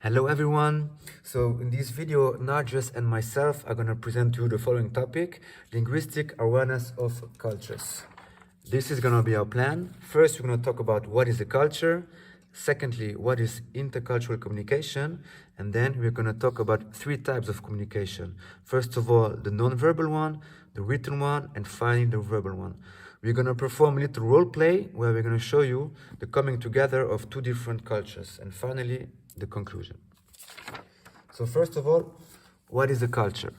Hello everyone. So in this video, Narjas and myself are going to present to you the following topic: linguistic awareness of cultures. This is going to be our plan. First, we're going to talk about what is a culture. Secondly, what is intercultural communication? And then we're going to talk about three types of communication. First of all, the non-verbal one, the written one, and finally the verbal one. We're going to perform a little role play where we're going to show you the coming together of two different cultures. And finally, the conclusion. So first of all, what is a culture?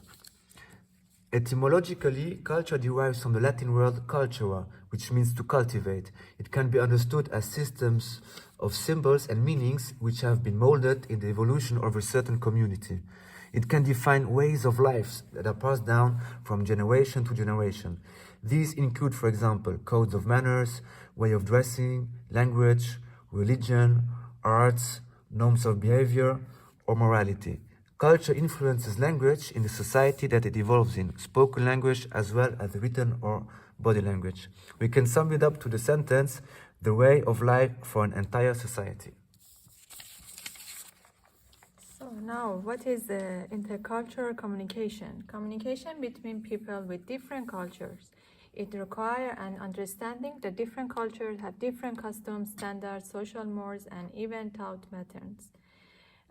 Etymologically, culture derives from the Latin word cultura, which means to cultivate. It can be understood as systems of symbols and meanings which have been molded in the evolution of a certain community. It can define ways of life that are passed down from generation to generation. These include, for example, codes of manners, way of dressing, language, religion, arts, norms of behavior, or morality. Culture influences language in the society that it evolves in, spoken language as well as written or body language. We can sum it up to the sentence, the way of life for an entire society. So now, what is intercultural communication? Communication between people with different cultures. It requires an understanding that different cultures have different customs, standards, social mores, and even thought patterns.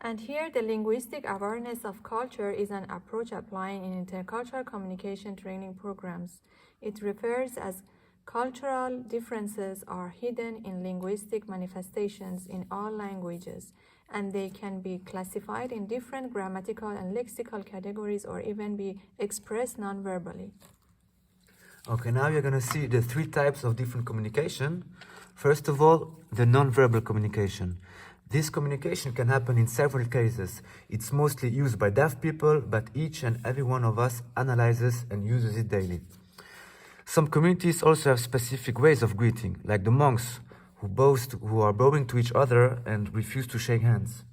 And here, the linguistic awareness of culture is an approach applying in intercultural communication training programs. It refers as cultural differences are hidden in linguistic manifestations in all languages, and they can be classified in different grammatical and lexical categories or even be expressed non-verbally. Okay, now you're going to see the three types of different communication. First of all, the non-verbal communication. This communication can happen in several cases. It's mostly used by deaf people, but each and every one of us analyzes and uses it daily. Some communities also have specific ways of greeting, like the monks who are bowing to each other and refuse to shake hands.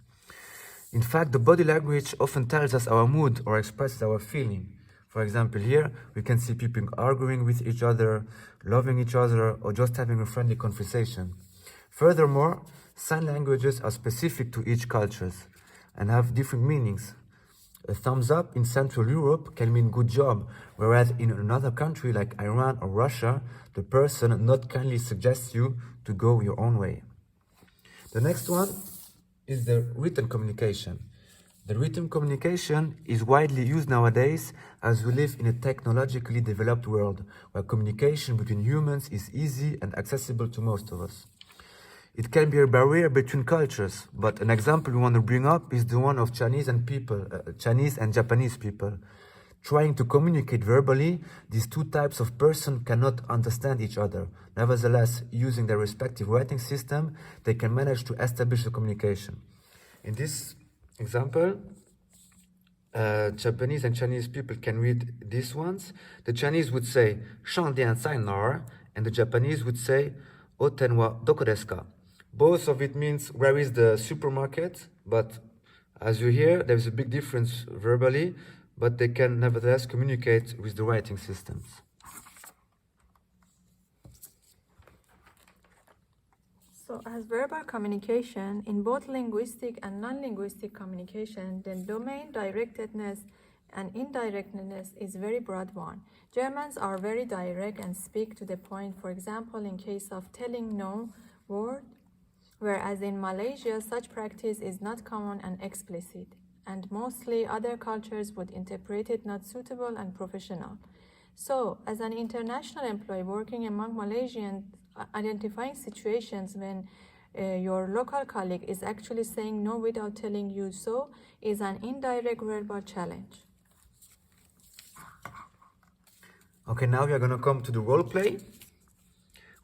In fact, the body language often tells us our mood or expresses our feeling. For example, here we can see people arguing with each other, loving each other, or just having a friendly conversation. Furthermore, sign languages are specific to each culture and have different meanings. A thumbs up in Central Europe can mean good job, whereas in another country like Iran or Russia, the person not kindly suggests you to go your own way. The next one is the written communication. The written communication is widely used nowadays as we live in a technologically developed world where communication between humans is easy and accessible to most of us. It can be a barrier between cultures, but an example we want to bring up is the one of Chinese and Japanese people. Trying to communicate verbally, these two types of person cannot understand each other. Nevertheless, using their respective writing system, they can manage to establish a communication. In this example, Japanese and Chinese people can read these ones. The Chinese would say, 上店在哪儿? And the Japanese would say, お店はどこですか? Both of it means where is the supermarket, but as you hear, there's a big difference verbally, but they can nevertheless communicate with the writing systems. So as verbal communication, in both linguistic and non-linguistic communication, the domain directedness and indirectness is a very broad one. Germans are very direct and speak to the point, for example, in case of telling no word, whereas in Malaysia, such practice is not common and explicit, and mostly other cultures would interpret it not suitable and professional. So, as an international employee working among Malaysians, identifying situations when your local colleague is actually saying no without telling you so is an indirect verbal challenge. Okay, now we are going to come to the role play,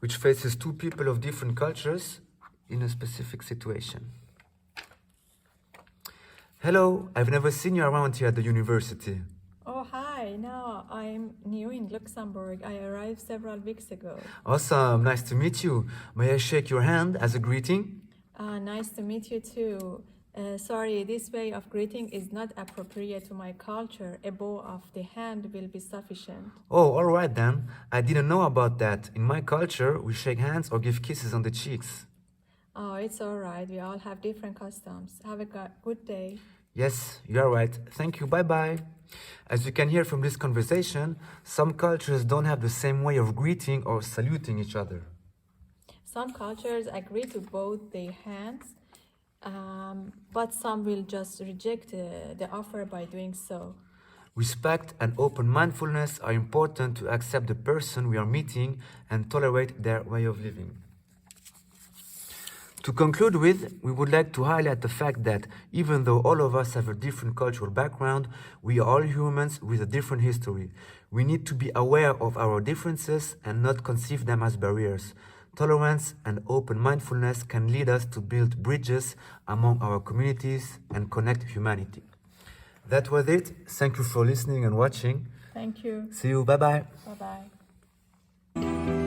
which faces two people of different cultures in a specific situation. Hello, I've never seen you around here at the university. Oh, hi. No, I'm new in Luxembourg. I arrived several weeks ago. Awesome, nice to meet you. May I shake your hand as a greeting? Nice to meet you too. Sorry, this way of greeting is not appropriate to my culture. A bow of the hand will be sufficient. Oh, all right then. I didn't know about that. In my culture, we shake hands or give kisses on the cheeks. Oh, it's all right. We all have different customs. Have a good day. Yes, you are right. Thank you. Bye-bye. As you can hear from this conversation, some cultures don't have the same way of greeting or saluting each other. Some cultures agree to both their hands, but some will just reject the offer by doing so. Respect and open mindfulness are important to accept the person we are meeting and tolerate their way of living. To conclude with, we would like to highlight the fact that even though all of us have a different cultural background, we are all humans with a different history. We need to be aware of our differences and not conceive them as barriers. Tolerance and open mindfulness can lead us to build bridges among our communities and connect humanity. That was it. Thank you for listening and watching. Thank you. See you. Bye-bye. Bye-bye.